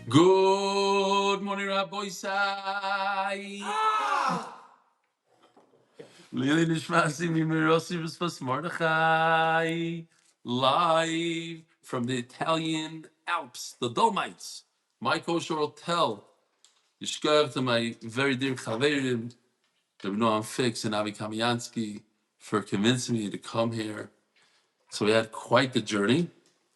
Good morning, Rabbi Sai. Eli Stefansky, live from the Italian Alps, the Dolomites. My kosher hotel. Yishkar to my very dear Chaverim, Reb Noam Fix and Avi Kamiansky, for convincing me to come here. So we had quite the journey.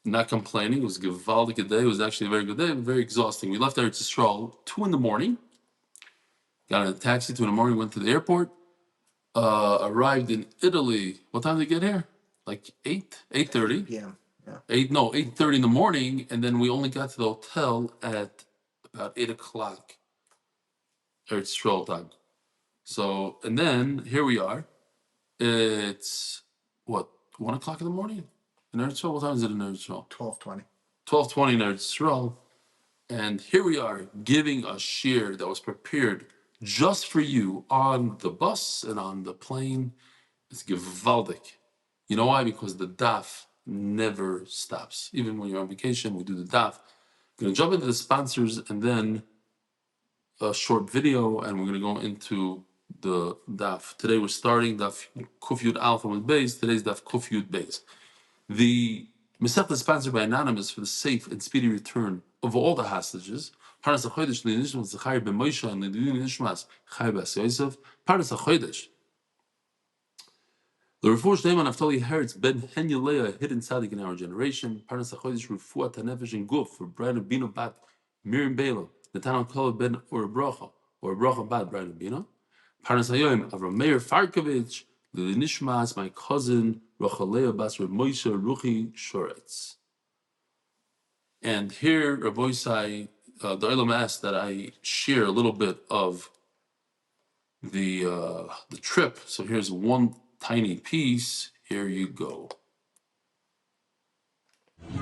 Not complaining. It was a gewaldige day. It was actually a very good day, very exhausting. We left Eretz Yisrael 2 a.m. Got in a taxi 2 a.m. Went to the airport. Arrived in Italy. What time did we get here? Like 8:30 p.m. Yeah. 8:30 in the morning, and then we only got to the hotel at about 8 o'clock. Eretz Yisrael time. So, and then here we are. It's what, 1 o'clock in the morning in Eretz Yisrael. What time is it in Eretz Yisrael? 12:20. 12:20 in Eretz Yisrael. And here we are giving a shir that was prepared just for you on the bus and on the plane. It's gewaldig. You know why? Because the daf never stops. Even when you're on vacation, we do the daf. We're going to jump into the sponsors and then a short video, and we're going to go into the daf. Today we're starting daf Kufyud Aleph Amud Beis. Today's daf Kufyud Beis. The Masechta is sponsored by Anonymous for the safe and speedy return of all the hostages. Parnas HaChodesh L'Nishmas Zechariah Ben Moshe and L'Nishmas Chai Bas Yosef. Parnas HaChodesh. The Refuah Shelaima Neftali Haretz Ben Leah, a hidden tzadik in our generation. Parnas HaChodesh Refuat hanefesh and Guf for Breina Bina bat Miriam Baila. Netanel Kalev Ben or Bracha bat Breina Bina. Parnas HaYom Avrohom Meir Farkovich. L'Nishmas, my cousin Leah bas Reb Moshe Ruchi Shoretz. And here, Rabbi Sai, the Olam asked that I share a little bit of the trip. So here's one tiny piece. Here you go. Good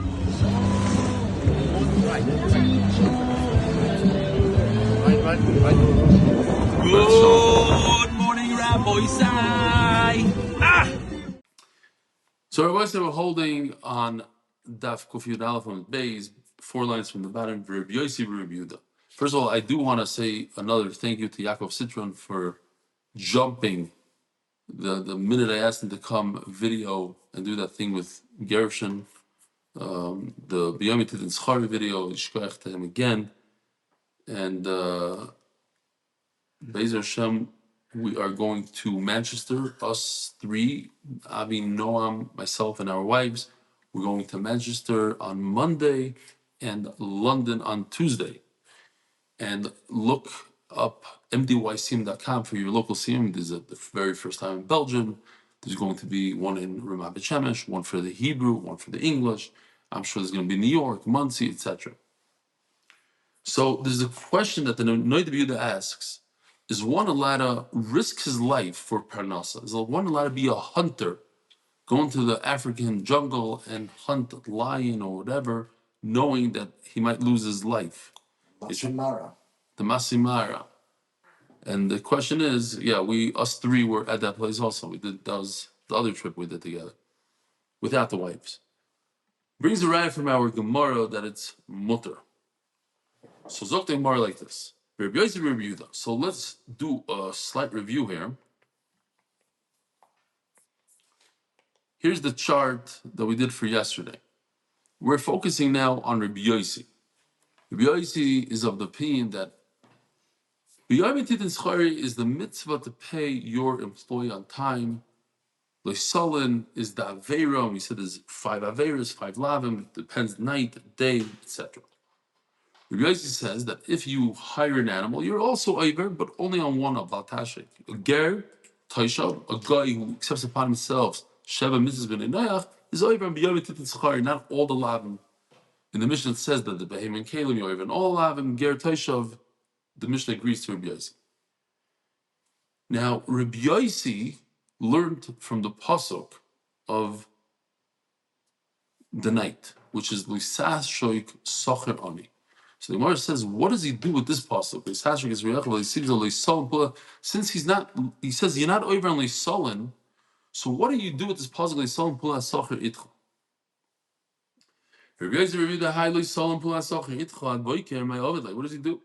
morning, Rabbi Sai. So Rabbi Sai, we're holding on Daf Kufyud Aleph Amud Beis, 4 lines from the bottom, Reb Yosef Billyack. First of all, I do want to say another thank you to Yaakov Citron for jumping the minute I asked him to come video and do that thing with Gershon, the Biyom and Zechariah video. Yishkoach to him again, and Be'ezer Hashem, we are going to Manchester. Us three, Avi, Noam, myself, and our wives. We're going to Manchester on Monday and London on Tuesday. And look up mdycm.com for your local CM. This is the very first time in Belgium. There's going to be one in Ramat Bet Shemesh, one for the Hebrew, one for the English. I'm sure there's going to be New York, Muncie, etc. So there's a question that the Noid Yehuda asks: is one allowed to risk his life for Parnasa? Is one allowed to be a hunter, go into the African jungle and hunt a lion or whatever, knowing that he might lose his life? Masimara. The Masimara. And the question is, us three were at that place also. We did, that was the other trip we did together, without the wives. Brings a raya from our Gemara that it's mutter. So Zok the Gemara like this. Reb Yosef Billyack. So let's do a slight review here. Here's the chart that we did for yesterday. We're focusing now on Reb Yosef. Reb Yosef is of the opinion that is the mitzvah to pay your employee on time. Leisalin is the Avera. We said there's 5 Averas, 5 Lavim, depends night, day, etc. Reb Yosef says that if you hire an animal, you're also Aver, but only on one of Baltashik. A Ger, Taishav, a guy who accepts upon himself Sheva Mitzvahs Ben Enayach, is Aver and B'Yom Titin Zechariah, not all the Lavim. In the Mishnah it says that the Behem and Kalim, you're Aver, and all Lavim, Ger, Taishav, the Mishnah agrees to Reb Yosef. Now, Reb Yosef learned from the pasuk of the night, which is Lisas Shoik Socher Ani. So the Gemara says, what does he do with this pasuk? Lisas Shoik is Reachel. Since he's not, he says you're not over on Lisolin. So what do you do with this pasuk Lisolin Pula Socher Itcha? Reb Yosef reviewed the highly solemn pulas socher itchad boiker my ovid. Like, what does he do?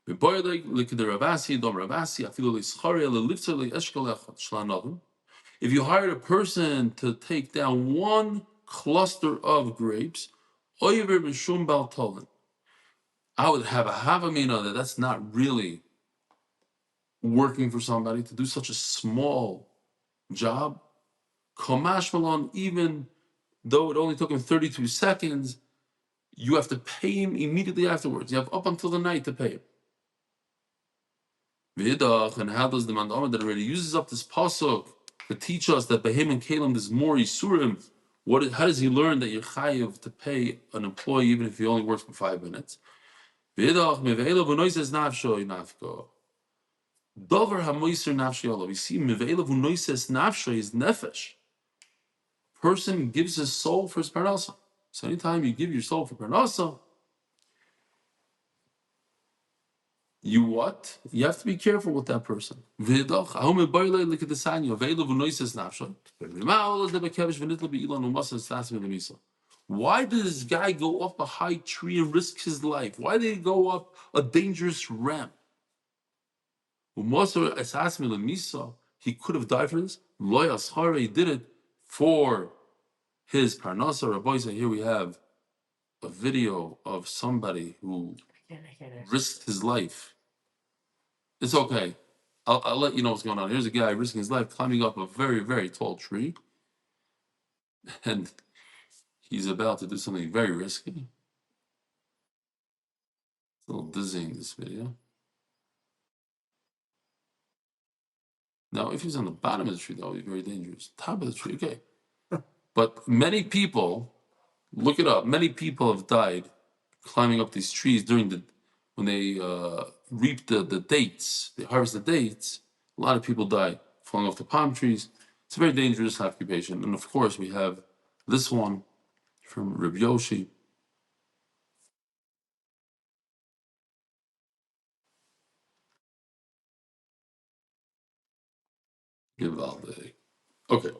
Beboy like the Ravasi, Dom Ravasi, afilu le Zechariah le lifter le eshkol echad shlanavim. If you hired a person to take down one cluster of grapes, oiver b'shum bal tolen, I would have a havamina that that's not really working for somebody to do such a small job. Komash malon, even though it only took him 32 seconds, you have to pay him immediately afterwards. You have up until the night to pay him. Vidach, and how does the Mandama that already uses up this pasuk to teach us that Behim and Kalim there's more Yisurim? How does he learn that you're chayiv to pay an employee even if he only works for 5 minutes? Vidach meve'ela v'noises nafsho nafko. Dover hamoiser nafsho olav. You see, meve'ela v'noises nafsho is nefesh. Person gives his soul for his parnasa. So anytime you give your soul for parnasa, you what? You have to be careful with that person. Why did this guy go up a high tree and risk his life? Why did he go up a dangerous ramp? He could have died for this. He did it for his parnasa. Here we have a video of somebody who risked his life. It's okay. I'll let you know what's going on. Here's a guy risking his life climbing up a very, very tall tree. And he's about to do something very risky. It's a little dizzying, this video. Now, if he's on the bottom of the tree, that would be very dangerous. Top of the tree, okay. But many people, look it up, many people have died climbing up these trees when they reap the dates, they harvest the dates. A lot of people die falling off the palm trees. It's a very dangerous occupation. And of course, we have this one from Reb Yoshi. Okay.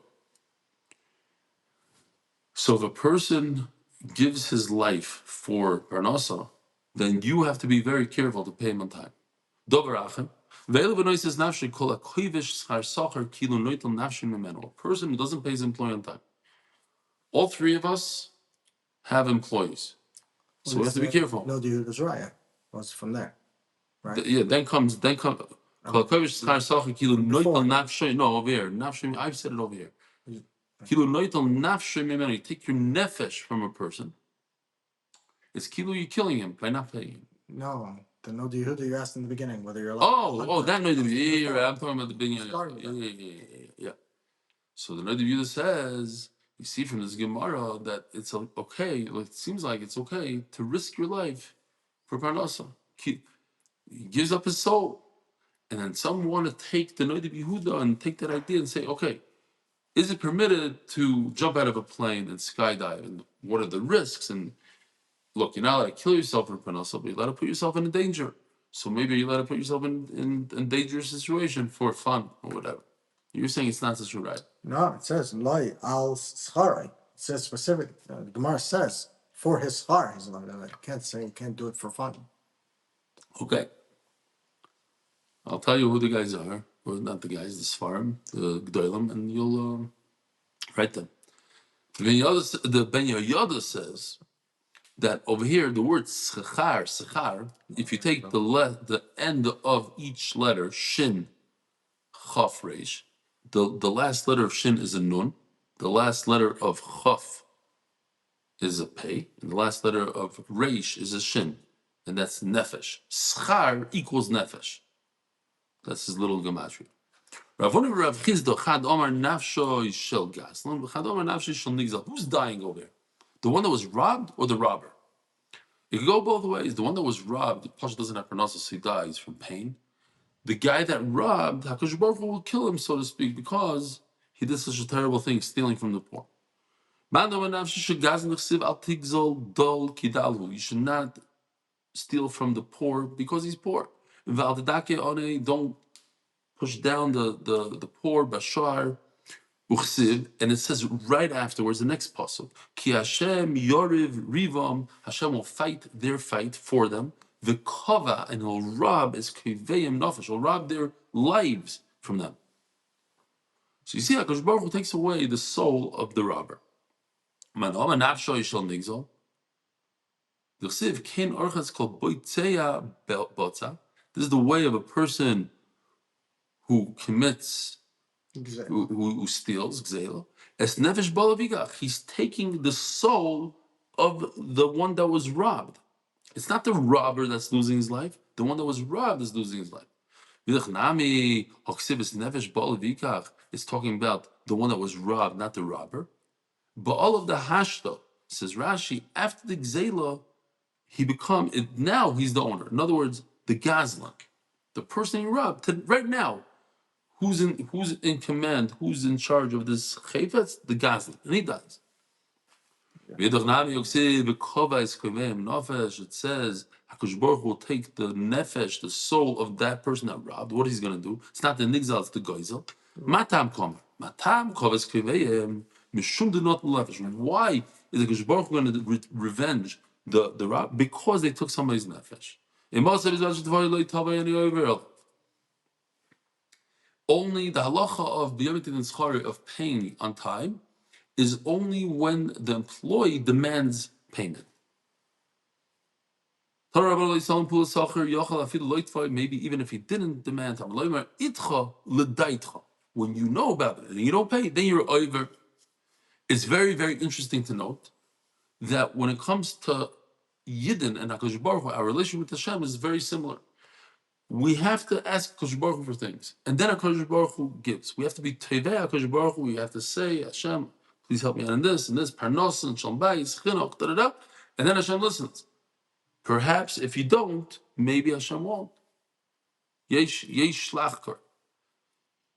So if a person gives his life for parnasa, then you have to be very careful to pay him on time. A person who doesn't pay his employee on time. All three of us have employees. So we have to be careful. No, the Zechariah was from there, right? Then comes no, over here. I've said it over here. You take your nefesh from a person. It's kilu, you're killing him by not paying him. No, the no Yehuda you asked in the beginning whether you're allowed. That no Yehuda. I'm talking about the beginning. Yeah. So the no Yehuda says, you see from this Gemara that it's okay. It seems like it's okay to risk your life for parnasa. He gives up his soul, and then some want to take the no Yehuda and take that idea and say, okay, is it permitted to jump out of a plane and skydive? And what are the risks? And look, you're not allowed to kill yourself for parnasa, but you're allowed to put yourself in danger. So maybe you're allowed to put yourself in dangerous situation for fun or whatever. You're saying it's not such a right. No, it says Loi al Zechariah. It says specific. The Gemara says for his schar he's allowed. You can't say you can't do it for fun. Okay. I'll tell you who the guys are, or not the guys, the Sfarim, the Gdolim, and you'll write them. The Ben Yoda says that over here, the word sechar, if you take the end of each letter, shin, chaf, reish, the last letter of shin is a nun, the last letter of chaf is a pei, and the last letter of reish is a shin, and that's nefesh. Schar equals nefesh. That's his little gematria. Who's dying over here? The one that was robbed or the robber? It could go both ways. The one that was robbed, the Pasha doesn't have pronounce, so he dies from pain. The guy that robbed, HaKadosh Baruch Hu will kill him, so to speak, because he did such a terrible thing, stealing from the poor. You should not steal from the poor because he's poor. Don't push down the poor, Bashar. Uchsiv, and it says right afterwards, the next pasuk, Ki Hashem Yoriv Rivam, Hashem will fight their fight for them. The kava, and he'll rob as kivayim nafesh, he'll rob their lives from them. So you see, HaKadosh Baruch Hu takes away the soul of the robber. Manoma nafsho yishal nigzol. Uchsiv ken orchatz kol boitzeya botza. This is the way of a person who commits, who steals, gzela. Es nefesh balavigach. He's taking the soul of the one that was robbed. It's not the robber that's losing his life. The one that was robbed is losing his life. Nami hoksiv nefesh balavigach. It's talking about the one that was robbed, not the robber. But all of the hashta, says Rashi, after the gzela, now he's the owner. In other words, the gazlan, the person he robbed, right now, who's in command, who's in charge of this chayfetz? The gazlan, and he dies. It says HaKadosh Baruch Hu will take the nefesh, the soul of that person that robbed. What is he going to do? It's not the nigzal, it's the goizel. Matam kom. Matam koves kivayim mishum de not nefesh. Why is HaKadosh Baruch Hu going to revenge the rob? Because they took somebody's nefesh. Only the halacha of biyamitin and zcharya of paying on time is only when the employee demands payment. Maybe even if he didn't demand, when you know about it and you don't pay, then you're over. It's very, very interesting to note that when it comes to Yidden and HaKadosh Baruch Hu, our relationship with Hashem is very similar. We have to ask HaKadosh Baruch Hu for things, and then HaKadosh Baruch Hu gives. We have to be Tevei HaKadosh Baruch Hu. We have to say, Hashem, please help me out in this, parnos, and shalom bayis, chinuch, and then Hashem listens. Perhaps if you don't, maybe Hashem won't. Yesh shlachkar.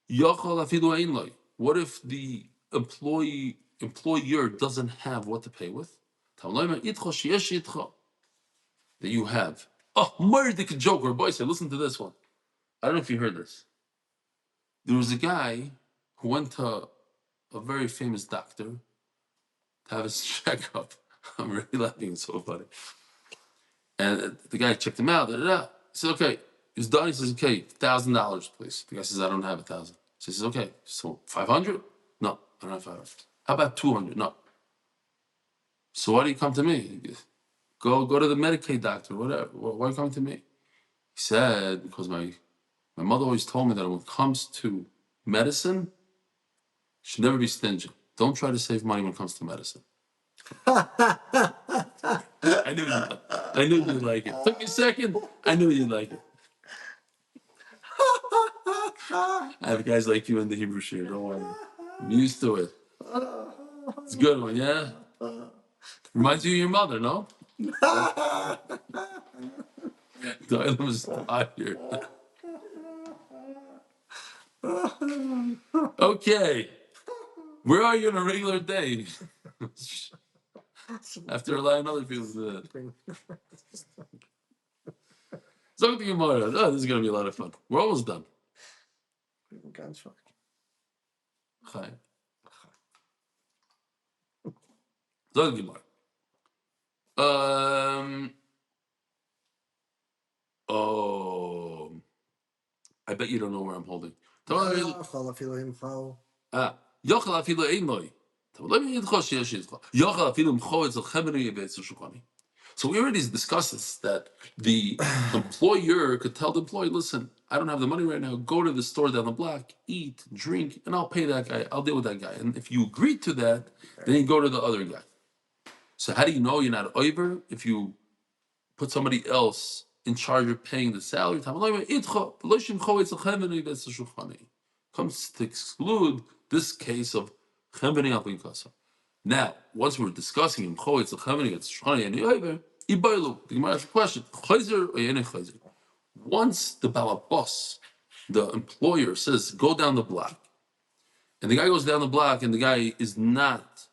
Yochal afilu ein loy. What if the employer doesn't have what to pay with? That you have. Oh, Murdik Joker, boy, say, listen to this one. I don't know if you heard this. There was a guy who went to a very famous doctor to have his checkup. I'm really laughing, it's so funny. And the guy checked him out. He said, okay. He's done. He says, okay, $1,000, please. The guy says, I don't have 1,000. So he says, okay, so 500? No, I don't have 500. How about 200? No. So why do you come to me? He goes, go to the Medicaid doctor, whatever. Why are you coming to me? He said, because my mother always told me that when it comes to medicine, you should never be stingy. Don't try to save money when it comes to medicine. I knew you'd like it. Took me a second. I knew you'd like it. I have guys like you in the Hebrew shir. Don't worry. I'm used to it. It's a good one, yeah? Reminds you of your mother, no? Dylan was tired. Okay. Where are you on a regular day? After allowing other people to do it. So this is going to be a lot of fun. We're almost done. Chai. So I bet you don't know where I'm holding. So we already discussed this, that the employer could tell the employee, listen, I don't have the money right now. Go to the store down the block, eat, drink, and I'll pay that guy. I'll deal with that guy. And if you agree to that, then you go to the other guy. So how do you know you're not over if you put somebody else in charge of paying the salary? Comes to exclude this case of chemeni al pinkasa. Now, once we're discussing him, the Gemara asks a question: once the balabos, the employer, says go down the block, and the guy goes down the block, and the guy is not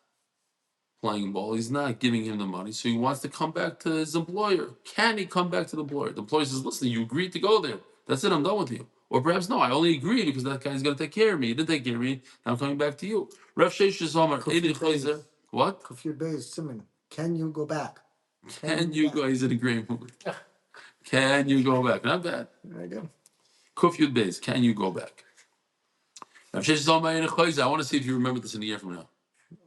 playing ball, he's not giving him the money, so he wants to come back to his employer. Can he come back to the employer? The employer says, listen, you agreed to go there. That's it, I'm done with you. Or perhaps, no, I only agree because that guy's going to take care of me. He didn't take care of me. Now I'm coming back to you. Rav Sheish is Omar. What? Kufir Beis Simon. Can you go back? Can you go? He's in a great mood. Can you go back? Not bad. Very good. Kuf Yud Beis. Can you go back? Rav Sheish is Omar. I want to see if you remember this in a year from now.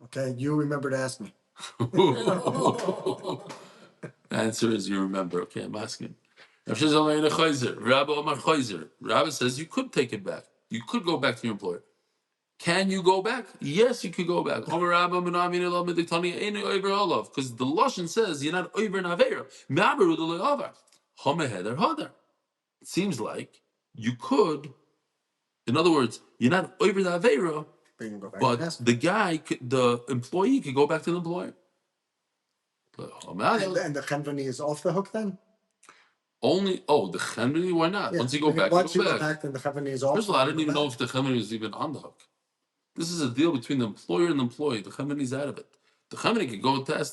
Okay, you remember to ask me. The answer is you remember. Okay, I'm asking. Rabbi Omar Chayzer. Rabbi says you could take it back. You could go back to your employer. Can you go back? Yes, you could go back. Because the Lashon says you're not over Naveira. It seems like you could, in other words, you're not over the Aveira, but the guy, the employee could go back to the employer. And the Chenvani is off the hook then? The Chenvani, why not? Yeah. Once you go back, once you you go go back, then the Chenvani is off. First of all, I didn't even know if the Chenvani was even on the hook. This is a deal between the employer and the employee. The Chenvani is out of it. The Chenvani can go ask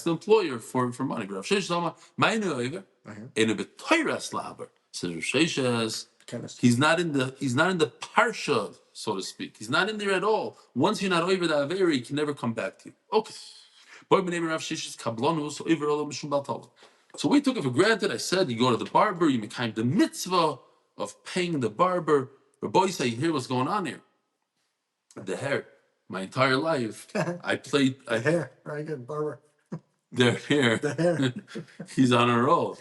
the employer for money. Rav Sheish Lama, mine over, in a bit Torah's laber. Says Rav Sheish, he's not in the parsha, so to speak. He's not in there at all. Once you're not over the averi, he can never come back to you. Okay. So we took it for granted. I said, you go to the barber, you make kind of the mitzvah of paying the barber. But boy, say, you hear what's going on here. The hair. My entire life, I played. The hair. Very good, barber. Their hair. The hair. He's on a roll.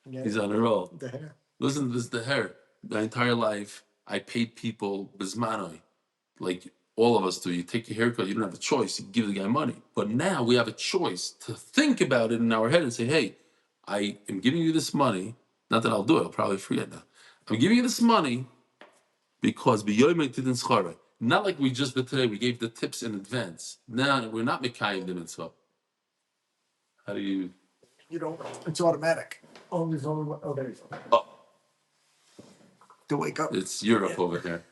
Yeah. He's on a roll. The hair. Listen to this, the hair. My entire life, I paid people bismanoi. Like all of us do. You take your haircut, you don't have a choice. You give the guy money. But now we have a choice to think about it in our head and say, hey, I am giving you this money. Not that I'll do it. I'll probably forget now. I'm giving you this money because zchorya. Not like we just did today. We gave the tips in advance. Now we're not mekayim the mitzvah. How do you? You don't. It's automatic. Always. Oh, there you go. Oh. To wake up. It's Europe over here.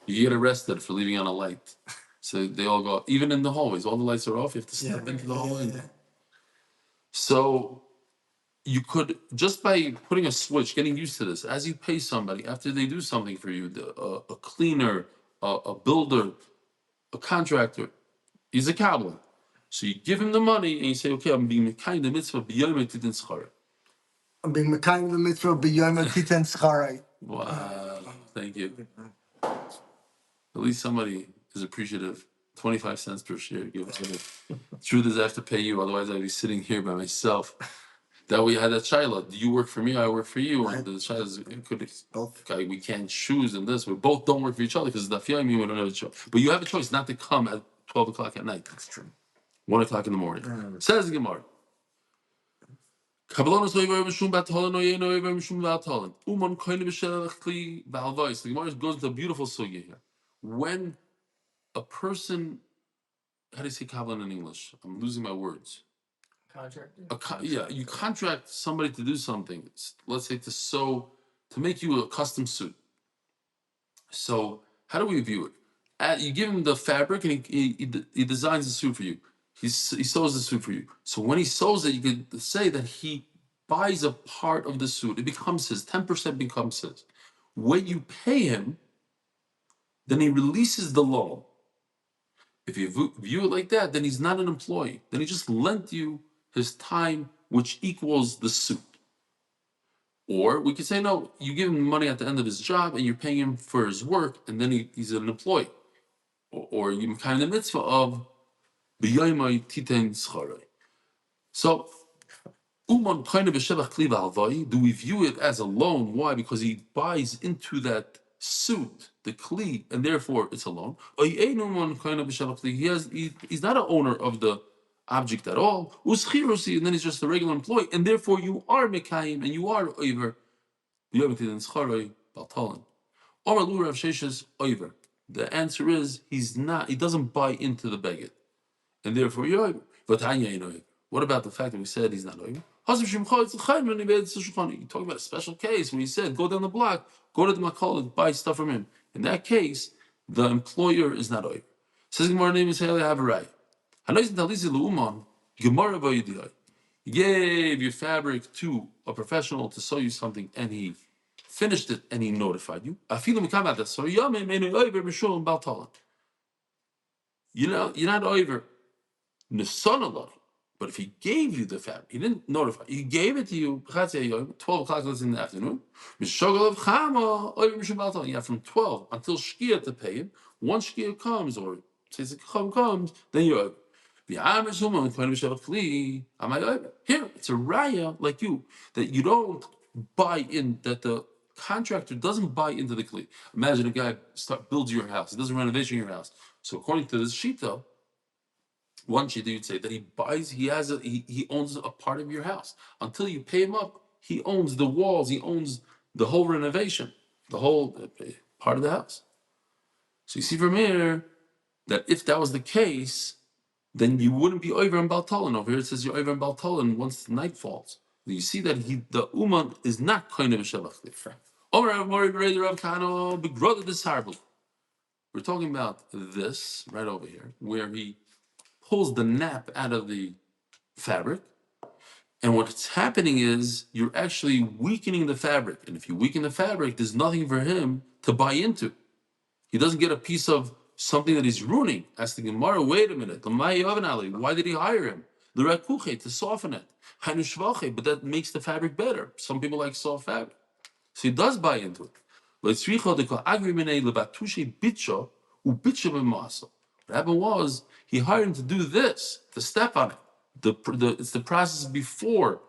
You get arrested for leaving on a light. So they all go, even in the hallways, all the lights are off. You have to step into the hallway. Yeah. So you could, just by putting a switch, getting used to this, as you pay somebody, after they do something for you, a cleaner, a builder, a contractor, he's a cowboy. So you give him the money and you say, okay, I'm being mekayim the mitzvah b'yom titin zchorya. I'm being mekayim the mitzvah b'yom titin zchorya. Wow, thank you. At least somebody is appreciative. 25 cents per share. Give it to me. Truth is, I have to pay you. Otherwise, I'd be sitting here by myself. That we had that shaila. Do you work for me? I work for you. And the shaila could both. Okay, we can't choose in this. We both don't work for each other because Daf Yomi, we don't have a choice. But you have a choice not to come at 12 o'clock at night. That's true. 1 o'clock in the morning. Says the Gemara. The Gemara goes into a beautiful sugya here. When a person, how do you say kabbalah in English? I'm losing my words. Contract. You contract somebody to do something. Let's say to sew, to make you a custom suit. So how do we view it? You give him the fabric and he designs the suit for you. He sews the suit for you. So when he sews it, you could say that he buys a part of the suit. It becomes his. 10% becomes his. When you pay him, then he releases the loan. If you view it like that, then he's not an employee. Then he just lent you his time, which equals the suit. Or we could say, no, you give him money at the end of his job and you're paying him for his work, and then he's an employee. Or you kind of the mitzvah of b'yoymai titen zchorya. So, do we view it as a loan? Why? Because he buys into that suit, the kli, and therefore it's a loan. He's not an owner of the object at all. And then he's just a regular employee, and therefore you are mekayim and you are over. The answer is he's not. He doesn't buy into the beged, and therefore you're over. What about the fact that we said he's not over? You talk about a special case where he said, go down the block, go to the Makol, buy stuff from him. In that case, the employer is not over. Says Gemara, name is I have a right. You gave your fabric to a professional to sew you something, and he finished it and he notified you. Afilu mikam Hadassah Leah meinu over mishul bal talon. You're not over Nesanallah. But if he gave you the fabric, he didn't notify. He gave it to you 12 o'clock in the afternoon. You have from 12 until Shkia to pay him. Once Shkia comes, or tzadik comes, then you're over. Here, it's a raya like you, that you don't buy in, that the contractor doesn't buy into the kli. Imagine a guy builds your house, he does a renovation in your house. So according to this shita, one shita you'd say that he owns a part of your house. Until you pay him up, he owns the walls, he owns the whole renovation, the whole part of the house. So you see from here that if that was the case, then you wouldn't be over in Baltolan. Over here it says you're over in Baltolan once the night falls. You see that the Uman is not kind of a Shabbat. We're talking about this right over here, where he pulls the nap out of the fabric. And what's happening is you're actually weakening the fabric. And if you weaken the fabric, there's nothing for him to buy into. He doesn't get a piece of something that he's ruining. Ask the Gemara, wait a minute. Why did he hire him? To soften it. But that makes the fabric better. Some people like soft fabric. So he does buy into it. What happened was he hired him to do this, to step on it. It's the process before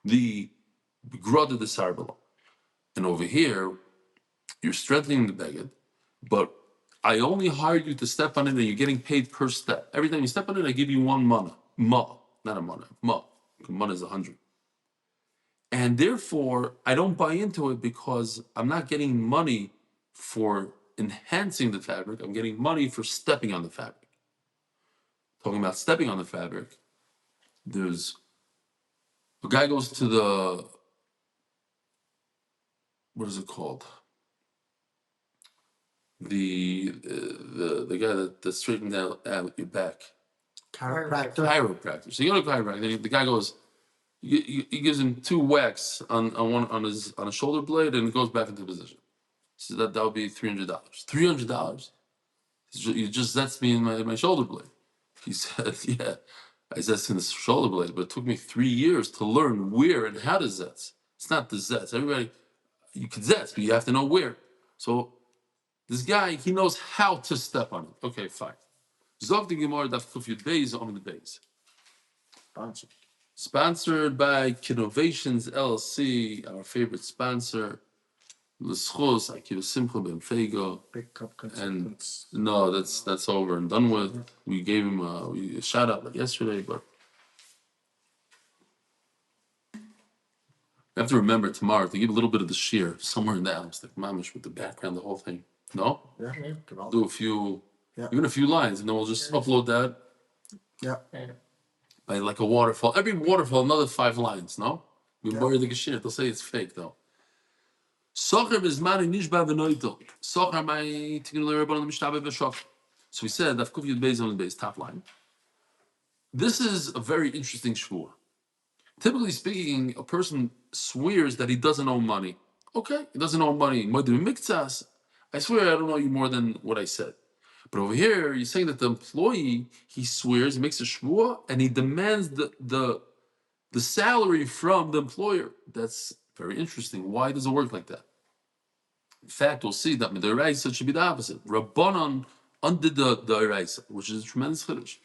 the grud of the sarbala. And over here, you're strengthening the beged, but I only hired you to step on it, and you're getting paid per step. Every time you step on it, I give you one mana. Not a mana. Mana is 100. And therefore, I don't buy into it because I'm not getting money for enhancing the fabric. I'm getting money for stepping on the fabric. Talking about stepping on the fabric, there's a guy goes to the, what is it called? The guy that straightens out your back. Chiropractor. So you go to chiropractor. The guy goes, he gives him 2 whacks on his shoulder blade, and it goes back into position. So that would be $300. $300. That's me in my shoulder blade. He said, yeah, I zest in the shoulder blade, but it took me 3 years to learn where and how to zest. It's not the zest. Everybody, you can zest, but you have to know where. So this guy, he knows how to step on it. Okay, fine. Zog the Gemara Daf Yomi Amud Beis. Sponsored by Kidnovations LLC, our favorite sponsor. L'schos, Akiva Simcha Ben Fayga. And no, that's over and done with. We gave him a shout out like yesterday, but we have to remember tomorrow to give a little bit of the shear somewhere in the house, like mamish with the background, the whole thing. No? Yeah. Do a few, even a few lines, and then we'll just upload that. Yeah. By like a waterfall. Every waterfall, another 5 lines, no? We borrow the Geshir. They'll say it's fake, though. So we said, Daf Yomi Amud Beis, top line. This is a very interesting shvur. Typically speaking, a person swears that he doesn't owe money. Okay, he doesn't owe money. I swear I don't owe you more than what I said. But over here, you're saying that the employee, he swears, he makes a shvua, and he demands the salary from the employer. That's very interesting. Why does it work like that? In fact, we'll see that the Reisa should be the opposite. Rabbanon undid the Reisa, which is a tremendous chiddush.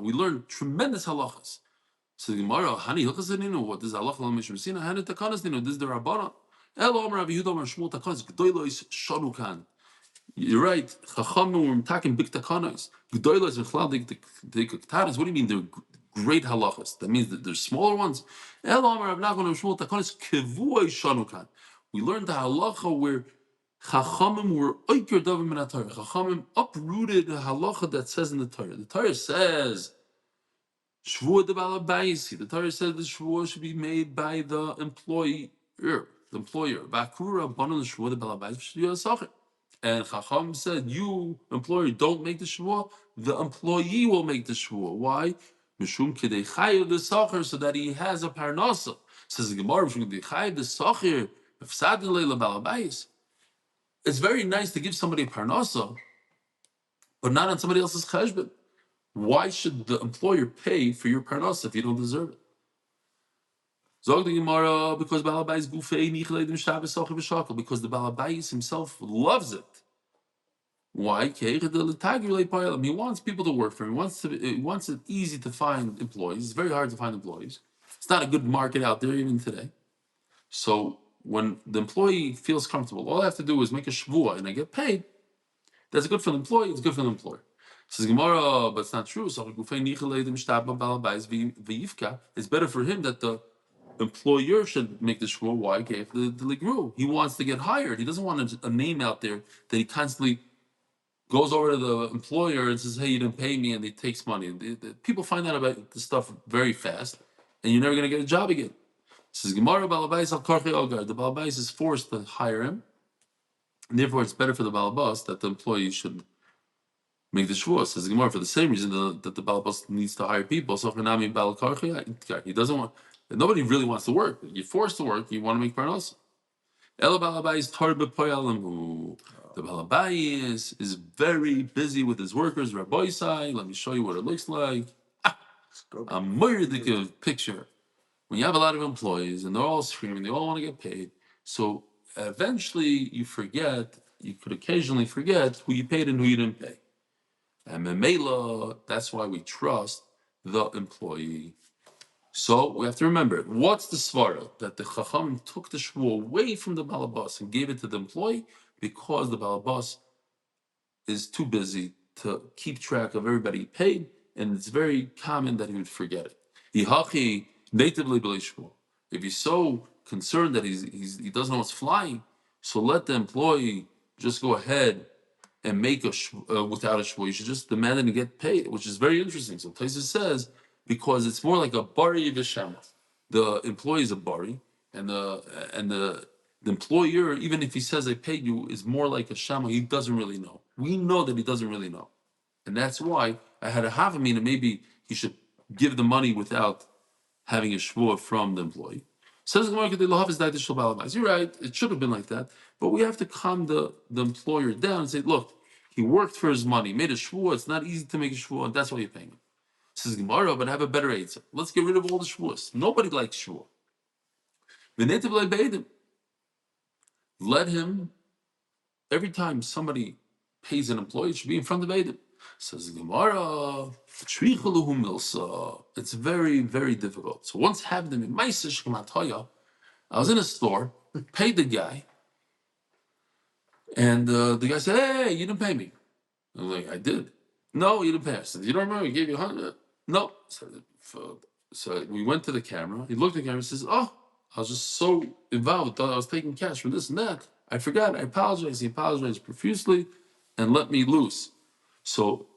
We learn tremendous halachas. So the Gemara, Hani Hilchas, what is halacha l'mishum sina? Hani takanas nino. This is the Rabbanon. You're right. Chachamim were talking big takanos. Gdoilos and chlal the katanas. What do you mean they're great halachas? That means that there's smaller ones. We learned the halacha where Chachamim were oiker davim min haTorah. Chachamim uprooted the halacha that says in the Torah. The Torah says shvuah de balabaisi. The Torah says the shvuah should be made by the employer. Bakura banon shvuah de balabaisi should be a sachet. And Chacham said, you, employer, don't make the shvuah, the employee will make the shvuah. Why? Mishum kidei chayu the sacher, so that he has a parnasa. Says the Gemara, Mishum kidei chayu the sacher, v'fsadin leila balabais. It's very nice to give somebody a parnasa, but not on somebody else's cheshbon. Why should the employer pay for your parnasa if you don't deserve it? Zog the Gemara, because balabais gufei nichleidim shabbos sacher v'shakel, because the balabais himself loves it. Why? He wants people to work for him. He wants it easy to find employees. It's very hard to find employees. It's not a good market out there even today. So when the employee feels comfortable, all I have to do is make a shvuah and I get paid. That's good for the employee. It's good for the employer. Says Gemara, but it's not true. So it's better for him that the employer should make the shvuah. Why? He wants to get hired. He doesn't want a name out there that he constantly goes over to the employer and says, "Hey, you didn't pay me," and he takes money. People find out about this stuff very fast, and you're never going to get a job again. Says Gemara, Balabais al Karchi Ogar. The Balabais is forced to hire him, and therefore it's better for the Balabas that the employee should make the shvuah. Says Gemara, for the same reason that the Balabas needs to hire people. So Hanami Bal Karchi, he doesn't want. Nobody really wants to work. You're forced to work. You want to make parnos. El Balabais Tarbe Poyalamu. The Balabais is very busy with his workers. Rabbi Sai, let me show you what it looks like. A murdic picture. When you have a lot of employees and they're all screaming, they all want to get paid. So eventually you could occasionally forget who you paid and who you didn't pay. And Memela, that's why we trust the employee. So we have to remember, what's the svara? That the Chacham took the shvuah away from the Balabas and gave it to the employee because the Balabas is too busy to keep track of everybody he paid, and it's very common that he would forget it. If he's so concerned that he doesn't know what's flying, so let the employee just go ahead and make without a shvuah. You should just demand it and get paid, which is very interesting. So Taisa says, because it's more like a bari v'shama. The employee is a bari, and the employer, even if he says I paid you, is more like a shama. He doesn't really know. We know that he doesn't really know, and that's why I had a havamina. Maybe he should give the money without having a shvuah from the employee. Says you're right. It should have been like that, but we have to calm the employer down and say, look, he worked for his money, made a shvuah. It's not easy to make a shvuah, and that's why you're paying him. Says Gemara, but have a better answer. Let's get rid of all the shvuahs. Nobody likes shvuah. Let him, every time somebody pays an employee, it should be in front of Eidim. Says Gemara, it's very, very difficult. So once having them in Maisish, I was in a store, paid the guy, and the guy said, "Hey, you didn't pay me." I'm like, "I did." "No, you didn't pay." I said, "You don't remember? I gave you 100." "No." So we went to the camera. He looked at the camera and says, "Oh, I was just so involved. Thought I was taking cash for this and that. I forgot. I apologize." He apologized profusely and let me loose. So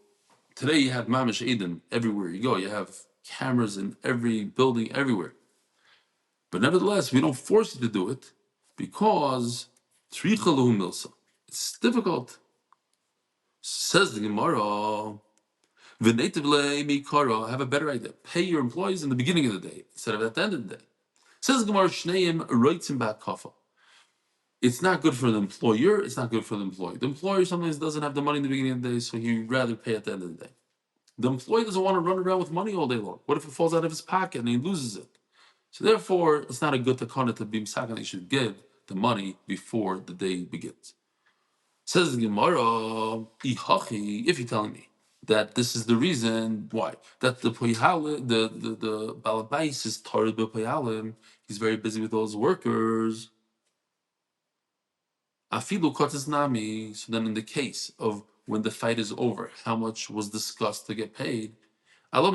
today you have Mamish Eden everywhere you go. You have cameras in every building, everywhere. But nevertheless, we don't force you to do it because it's difficult. Says the Gemara, have a better idea. Pay your employees in the beginning of the day instead of at the end of the day. Says the Gemara, it's not good for the employer, it's not good for the employee. The employer sometimes doesn't have the money in the beginning of the day, so he'd rather pay at the end of the day. The employee doesn't want to run around with money all day long. What if it falls out of his pocket and he loses it? So therefore, it's not a good takana to be misakan. He should give the money before the day begins. Says the Gemara, if you're telling me that this is the reason why, that the balabais is tarid b'poyalim, he's very busy with those workers. Afilu kotes nami. So then, in the case of when the fight is over, how much was discussed to get paid? When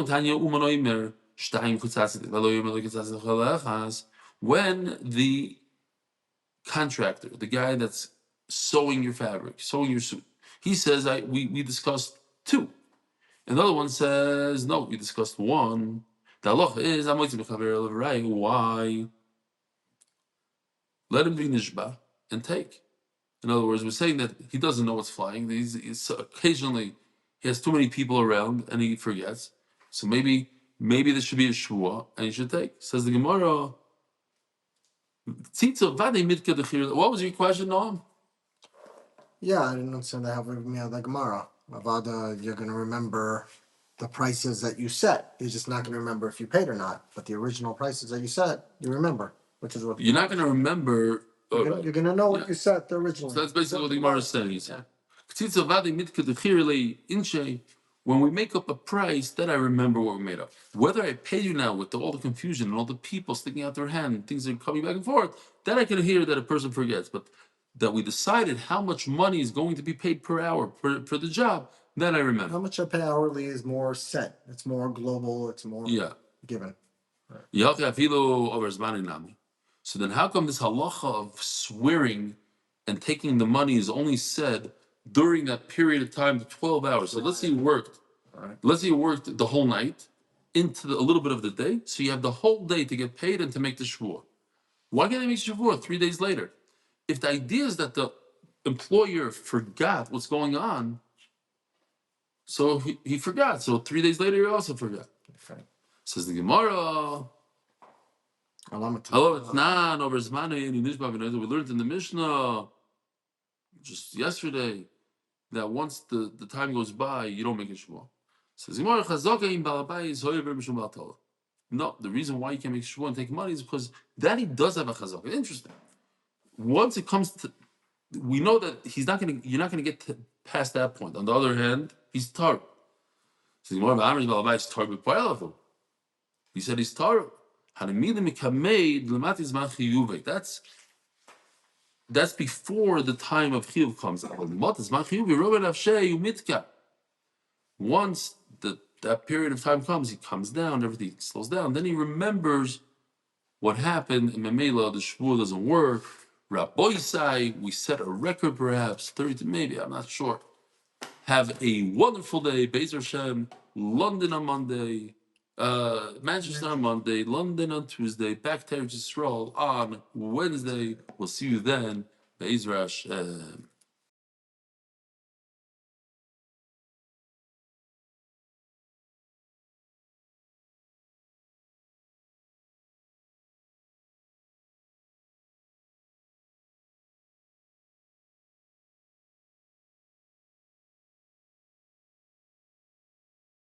the contractor, the guy that's sewing your fabric, sewing your suit, he says, we discussed 2. And the other one says, no, we discussed 1. The halacha is, why? Let him be nishba and take. In other words, we're saying that he doesn't know what's flying. He's occasionally, he has too many people around and he forgets. So maybe maybe there should be a shvua, and you should take. Says the Gemara. What was your question, Noam? Yeah, I didn't understand that having me the Gemara. Avada, you're going to remember the prices that you set. You're just not going to remember if you paid or not. But the original prices that you set, you remember, which is what You're not going to remember. you're going to know what you set originally. So that's basically what the Gemara is saying. When we make up a price, then I remember what we made up. Whether I pay you now with all the confusion and all the people sticking out their hand, and things are coming back and forth, then I can hear that a person forgets. But that we decided how much money is going to be paid per hour for the job, then I remember. How much I pay hourly is more set. It's more global. It's more given. So then how come this halacha of swearing and taking the money is only said during that period of time, the 12 hours? So let's say you worked, the whole night into a little bit of the day. So you have the whole day to get paid and to make the shvuah. Why can't they make shvuah 3 days later? If the idea is that the employer forgot what's going on, so he forgot. So 3 days later, he also forgot. Okay. Says the Gemara. We learned in the Mishnah just yesterday that once the time goes by, you don't make a shvuah. Says no, the reason why you can't make shvuah and take money is because Daddy does have a chazaka. Interesting. Once it comes to, we know that you're not going to get past that point. On the other hand, he's tar. Says he said he's tar. That's before the time of chiyuv comes. Once that period of time comes, he comes down, everything slows down. Then he remembers what happened. In Memela, the shvuah doesn't work. Rabboisai, we set a record perhaps, 30, maybe, I'm not sure. Have a wonderful day, Bezer Hashem, London on Monday, Manchester on Monday, London on Tuesday, back to Eretz Yisrael on Wednesday. We'll see you then, Bezer Hashem.